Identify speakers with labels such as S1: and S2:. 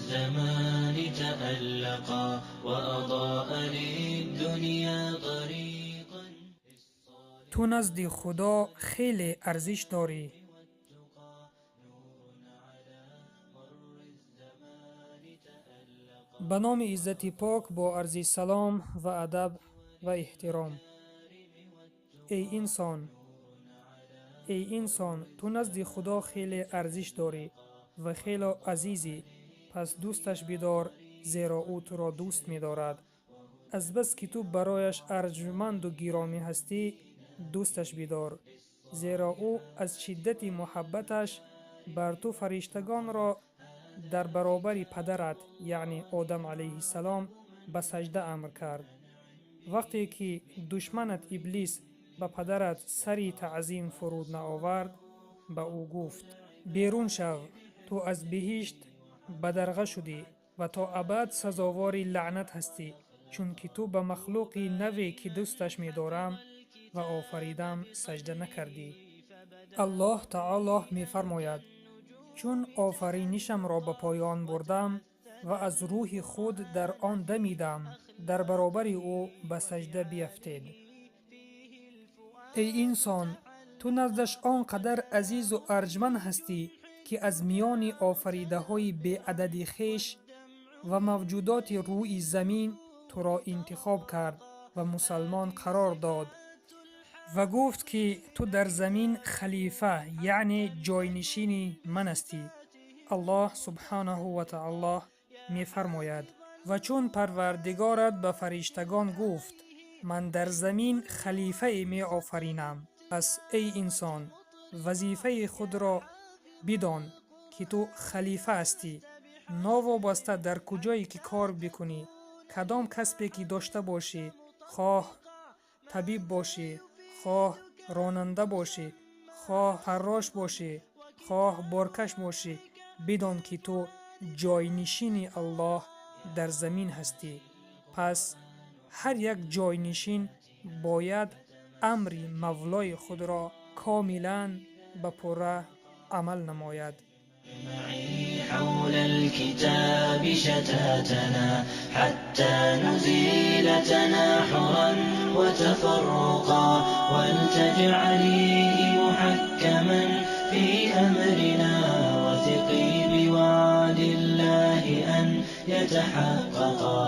S1: الزمان تألقا وأضاء للدنيا طريقا.
S2: تو نزد خدا خیلی ارزش داری. به نام عزت پاک با عرض سلام و ادب و احترام. ای انسان تو نزد خدا خیلی ارزش داری و خیلی عزیزی، پس دوستش بدار، زیرا او تو را دوست می دارد. از بس که تو برایش ارجمند و گرامی هستی، دوستش بدار، زیرا او از شدت محبتش بر تو فرشتگان را در برابر پدرت یعنی آدم علیه السلام به سجده امر کرد. وقتی که دشمنت ابلیس به پدرت سری تعظیم فرود نآورد، به او گفت بیرون شو، تو از بهشت بدرغه شدی و تا ابد سزاوار لعنت هستی، چون که تو به مخلوق نوی که دوستش می دارم و آفریدم سجده نکردی. الله تعالی می فرماید چون آفرینشم را به پایان بردم و از روح خود در آن دمیدم، در برابر او به سجده بیفتید. ای انسان تو نزدش آنقدر عزیز و ارجمند هستی که از میان آفریده های بی عدد خویش و موجودات روی زمین تو را انتخاب کرد و مسلمان قرار داد و گفت که تو در زمین خلیفه یعنی جاینشین من هستی. الله سبحانه و تعالی می فرماید و چون پروردگارت به فرشتگان گفت من در زمین خلیفه می آفرینم، پس ای انسان وظیفه خود را بدان که تو خلیفه هستی، ناوابسته در کجایی که کار بکنی، کدام کسبی که داشته باشی، خواه طبیب باشی، خواه راننده باشی، خواه فراش باشی، خواه بارکش باشی، بدان که تو جاینشین الله در زمین هستی. پس هر یک جاینشین باید امر مولای خود را کاملا به پوره عمل نماید.
S1: معي حول الكتاب شتاتنا حتى نزيل تناحرا وتفرقا ولتجعليه محكما في أمرنا وثقي بوعد الله أن يتحققا.